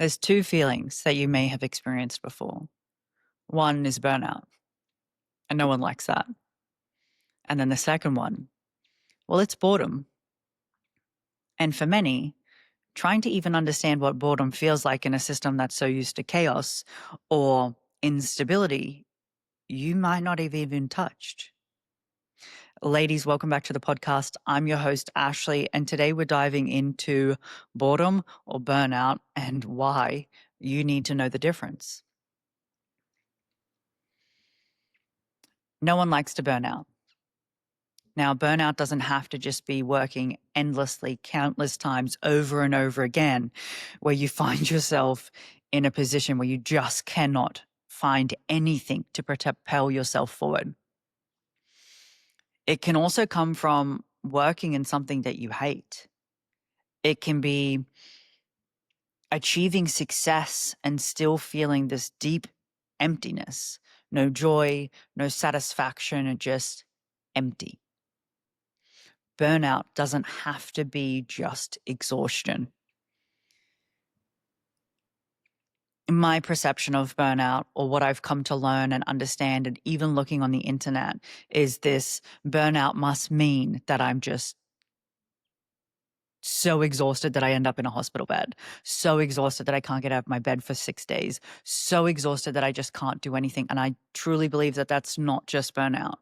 There's two feelings that you may have experienced before. One is burnout, and no one likes that. And then the second one, well, it's boredom. And for many, trying to even understand what boredom feels like in a system that's so used to chaos or instability, you might not have even touched. Ladies, welcome back to the podcast. I'm your host, Ashley, and today we're diving into boredom or burnout and why you need to know the difference. No one likes to burn out. Now, burnout doesn't have to just be working endlessly, countless times over and over again, where you find yourself in a position where you just cannot find anything to propel yourself forward. It can also come from working in something that you hate. It can be achieving success and still feeling this deep emptiness, no joy, no satisfaction, and just empty. Burnout doesn't have to be just exhaustion. My perception of burnout, or what I've come to learn and understand, and even looking on the internet, is this: burnout must mean that I'm just so exhausted that I end up in a hospital bed, so exhausted that I can't get out of my bed for 6 days, so exhausted that I just can't do anything. And I truly believe that that's not just burnout.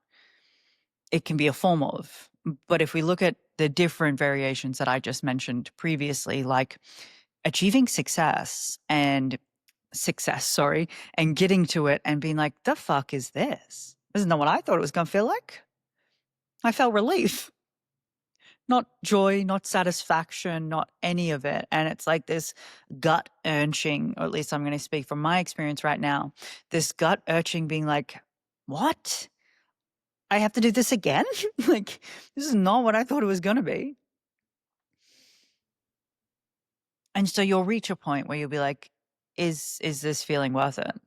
It can be a form of. But if we look at the different variations that I just mentioned previously, like achieving success, and getting to it and being like, the fuck is this? This is not what I thought it was going to feel like. I felt relief, not joy, not satisfaction, not any of it. And it's like this gut urging, or at least I'm going to speak from my experience right now, this gut urging being like, what? I have to do this again? Like, this is not what I thought it was going to be. And so you'll reach a point where you'll be like, is this feeling worth it?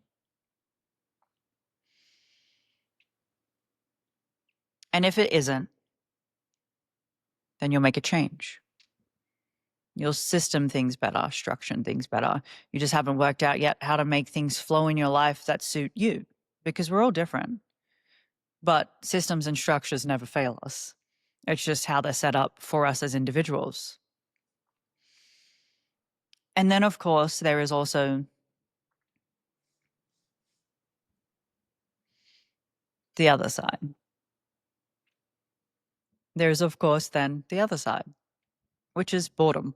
And if it isn't, then you'll make a change. You'll system things better, structure things better. You just haven't worked out yet how to make things flow in your life that suit you, because we're all different. But systems and structures never fail us. It's just how they're set up for us as individuals. And then, of course, there is also the other side. There's, of course, then the other side, which is boredom.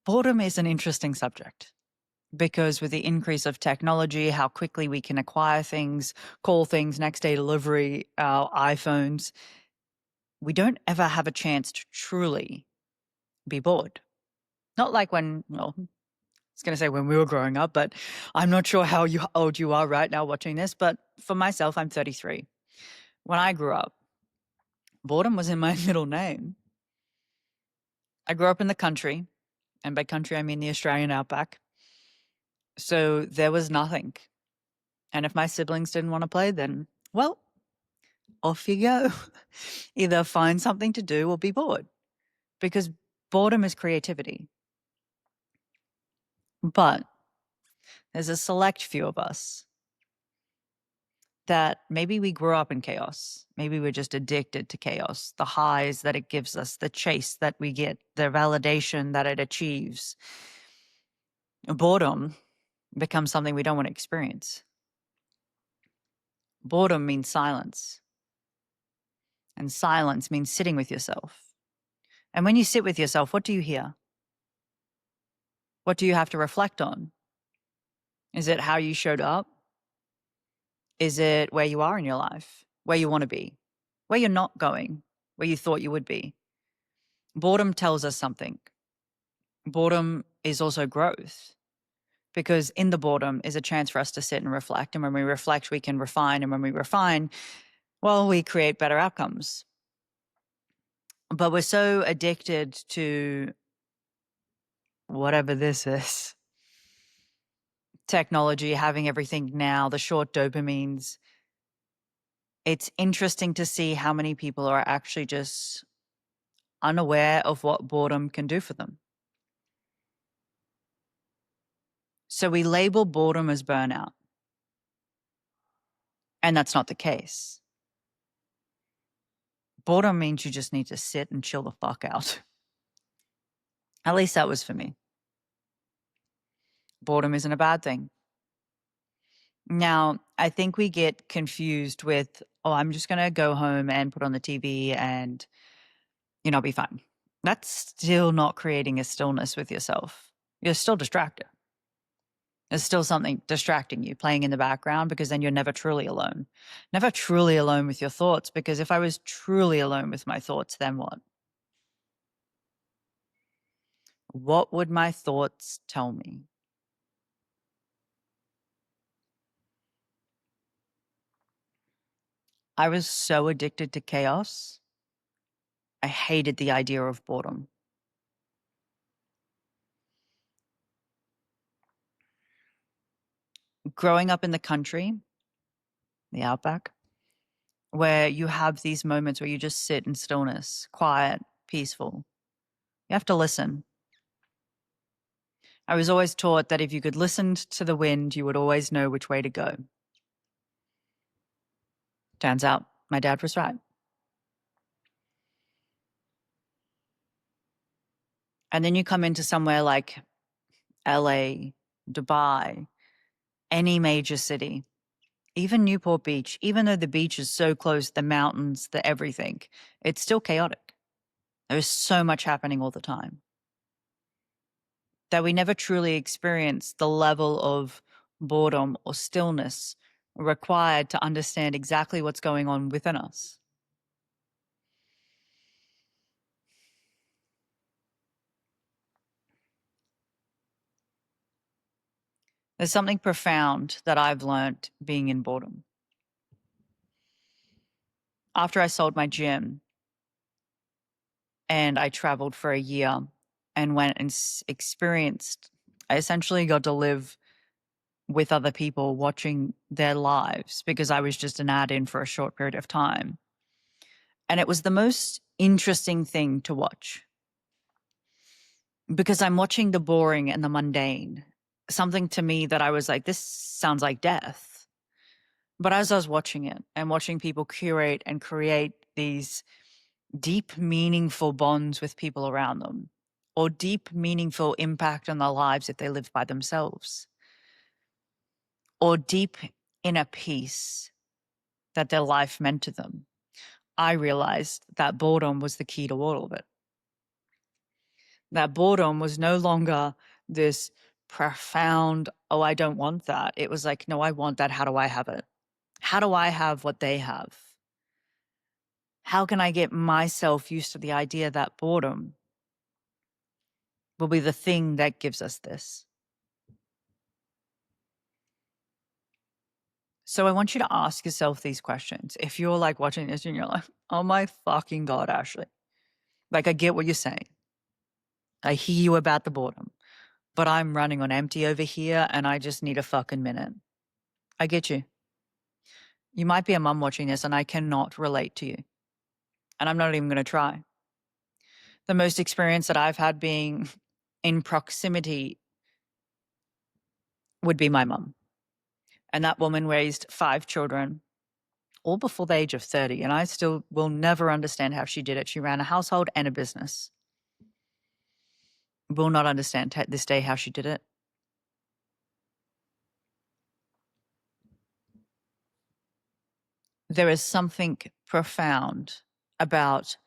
Boredom is an interesting subject because with the increase of technology, how quickly we can acquire things, call things, next day delivery, our iPhones, we don't ever have a chance to truly be bored. Not like when, well, I was going to say when we were growing up, but I'm not sure how old you are right now watching this. But for myself, I'm 33. When I grew up, boredom was in my middle name. I grew up in the country, and by country, I mean the Australian outback. So there was nothing. And if my siblings didn't want to play, then, well, off you go. Either find something to do or be bored, because boredom is creativity. But there's a select few of us that maybe we grew up in chaos. Maybe we're just addicted to chaos, the highs that it gives us, the chase that we get, the validation that it achieves. Boredom becomes something we don't want to experience. Boredom means silence. And silence means sitting with yourself. And when you sit with yourself, what do you hear? What do you have to reflect on? Is it how you showed up? Is it where you are in your life, where you want to be, where you're not going, where you thought you would be? Boredom tells us something. Boredom is also growth, because in the boredom is a chance for us to sit and reflect. And when we reflect, we can refine. And when we refine, well, we create better outcomes. But we're so addicted to whatever this is, technology, having everything now, the short dopamines. It's interesting to see how many people are actually just unaware of what boredom can do for them. So we label boredom as burnout, and that's not the case. Boredom means you just need to sit and chill the fuck out. At least that was for me. Boredom isn't a bad thing. Now, I think we get confused with, oh, I'm just going to go home and put on the TV and, I'll be fine. That's still not creating a stillness with yourself. You're still distracted. There's still something distracting you playing in the background because then you're never truly alone. Never truly alone with your thoughts, because if I was truly alone with my thoughts, then what? What would my thoughts tell me? I was so addicted to chaos. I hated the idea of boredom. Growing up in the country, the outback, where you have these moments where you just sit in stillness, quiet, peaceful. You have to listen. I was always taught that if you could listen to the wind, you would always know which way to go. Turns out my dad was right. And then you come into somewhere like LA, Dubai, any major city, even Newport Beach, even though the beach is so close, the mountains, the everything, it's still chaotic. There's so much happening all the time that we never truly experience the level of boredom or stillness required to understand exactly what's going on within us. There's something profound that I've learned being in boredom. After I sold my gym and I traveled for a year and went and experienced, I essentially got to live with other people watching their lives because I was just an add-in for a short period of time. And it was the most interesting thing to watch because I'm watching the boring and the mundane, something to me that I was like, this sounds like death. But as I was watching it and watching people curate and create these deep, meaningful bonds with people around them, or deep, meaningful impact on their lives if they live by themselves, or deep inner peace that their life meant to them, I realized that boredom was the key to all of it. That boredom was no longer this profound, oh, I don't want that. It was like, no, I want that. How do I have it? How do I have what they have? How can I get myself used to the idea that boredom will be the thing that gives us this? So I want you to ask yourself these questions. If you're like watching this and you're like, oh my fucking God, Ashley, like I get what you're saying. I hear you about the boredom, but I'm running on empty over here and I just need a fucking minute. I get you. You might be a mum watching this and I cannot relate to you. And I'm not even going to try. The most experience that I've had being in proximity would be my mum. And that woman raised 5 children, all before the age of 30. And I still will never understand how she did it. She ran a household and a business. Will not understand this day how she did it. There is something profound about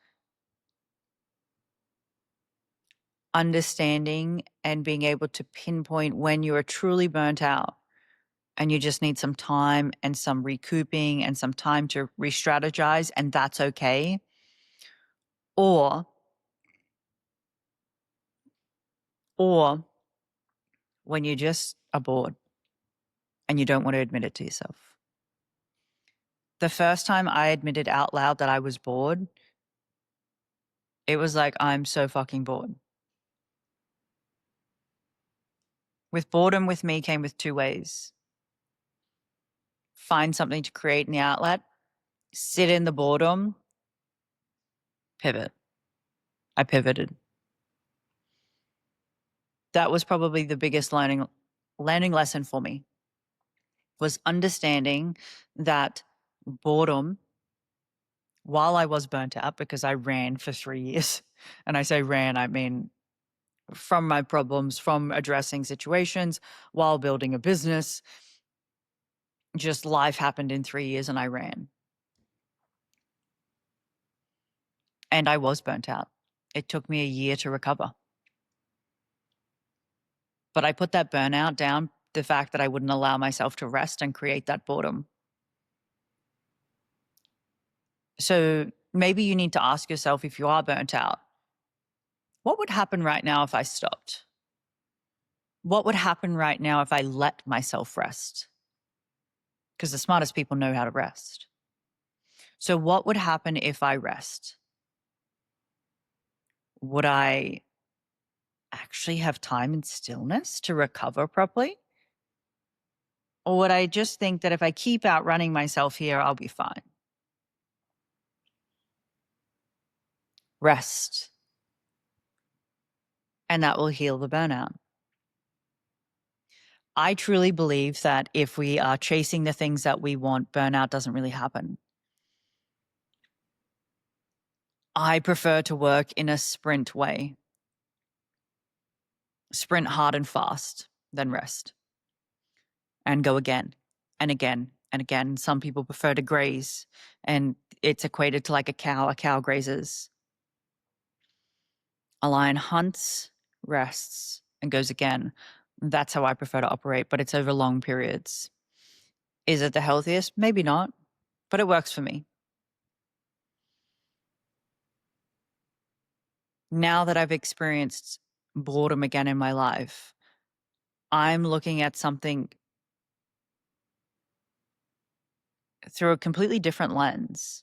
understanding and being able to pinpoint when you are truly burnt out and you just need some time and some recouping and some time to re-strategize, and that's okay. Or when you just are bored and you don't want to admit it to yourself. The first time I admitted out loud that I was bored, it was like, I'm so fucking bored. With boredom with me came with 2 ways. Find something to create in the outlet, sit in the boredom, pivot. I pivoted. That was probably the biggest learning learning lesson for me was understanding that boredom, while I was burnt out because I ran for 3 years, and I say ran, I mean from my problems, from addressing situations while building a business, just life happened in 3 years and I ran. And I was burnt out. It took me a year to recover. But I put that burnout down, the fact that I wouldn't allow myself to rest and create that boredom. So maybe you need to ask yourself, if you are burnt out, what would happen right now if I stopped? What would happen right now if I let myself rest? Because the smartest people know how to rest. So what would happen if I rest? Would I actually have time and stillness to recover properly? Or would I just think that if I keep outrunning myself here, I'll be fine? Rest. And that will heal the burnout. I truly believe that if we are chasing the things that we want, burnout doesn't really happen. I prefer to work in a sprint way. Sprint hard and fast, then rest. And go again and again and again. Some people prefer to graze, and it's equated to like a cow grazes. A lion hunts, rests, and goes again. That's how I prefer to operate, but it's over long periods. Is it the healthiest? Maybe not, but it works for me. Now that I've experienced boredom again in my life, I'm looking at something through a completely different lens.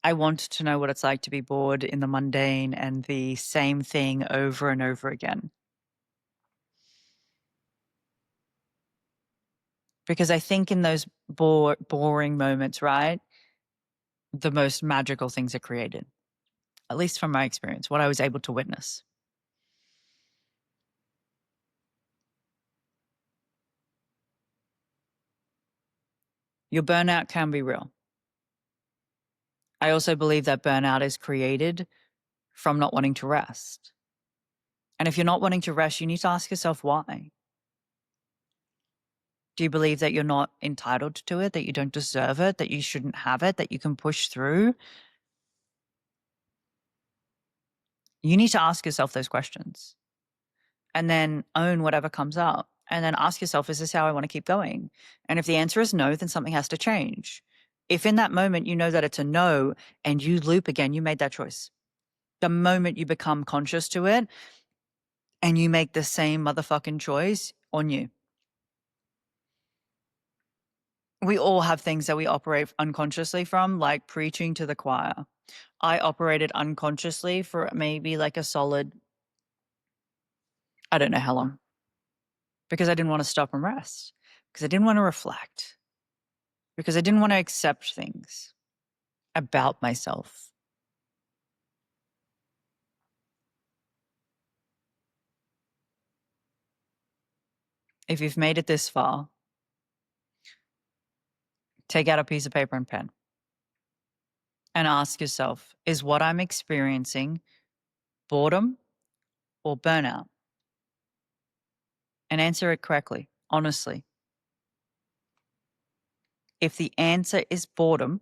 I want to know what it's like to be bored in the mundane and the same thing over and over again. Because I think in those boring moments, right, the most magical things are created, at least from my experience, what I was able to witness. Your burnout can be real. I also believe that burnout is created from not wanting to rest. And if you're not wanting to rest, you need to ask yourself why. Do you believe that you're not entitled to it, that you don't deserve it, that you shouldn't have it, that you can push through? You need to ask yourself those questions and then own whatever comes up. And then ask yourself, is this how I want to keep going? And if the answer is no, then something has to change. If in that moment you know that it's a no and you loop again, you made that choice. The moment you become conscious to it and you make the same motherfucking choice, on you. We all have things that we operate unconsciously from, like preaching to the choir. I operated unconsciously for maybe like a solid, I don't know how long, because I didn't want to stop and rest, because I didn't want to reflect, because I didn't want to accept things about myself. If you've made it this far, take out a piece of paper and pen and ask yourself, is what I'm experiencing boredom or burnout? And answer it correctly, honestly. If the answer is boredom,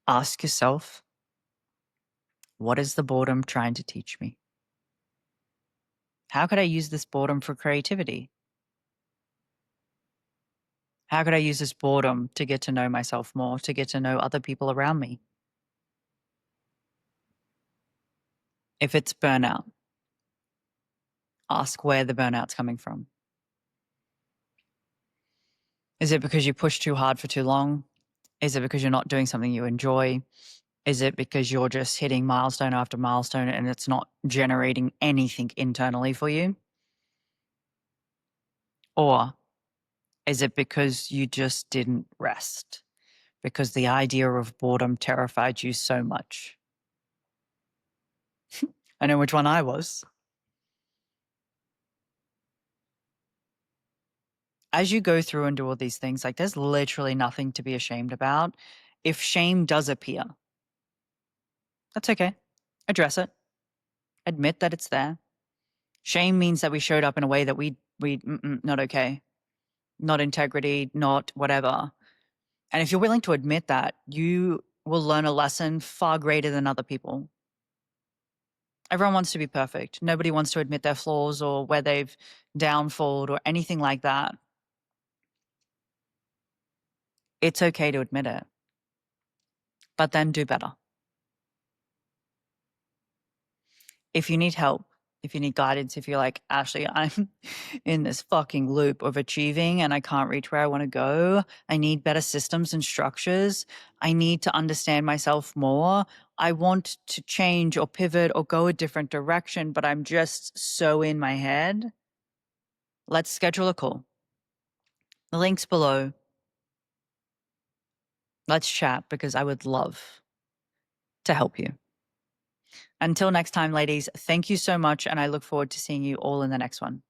ask yourself, what is the boredom trying to teach me? How could I use this boredom for creativity? How could I use this boredom to get to know myself more, to get to know other people around me? If it's burnout, ask where the burnout's coming from. Is it because you pushed too hard for too long? Is it because you're not doing something you enjoy? Is it because you're just hitting milestone after milestone and it's not generating anything internally for you? Or is it because you just didn't rest? because the idea of boredom terrified you so much. I know which one I was. As you go through and do all these things, like, there's literally nothing to be ashamed about. If shame does appear, that's okay. Address it. Admit that it's there. Shame means that we showed up in a way that not okay, not integrity, not whatever. And if you're willing to admit that, you will learn a lesson far greater than other people. Everyone wants to be perfect. Nobody wants to admit their flaws or where they've downfalled or anything like that. It's okay to admit it, but then do better. If you need help, if you need guidance, if you're like, Ashley, I'm in this fucking loop of achieving and I can't reach where I want to go. I need better systems and structures. I need to understand myself more. I want to change or pivot or go a different direction, but I'm just so in my head. Let's schedule a call. The link's below. Let's chat because I would love to help you. Until next time, ladies, thank you so much. And I look forward to seeing you all in the next one.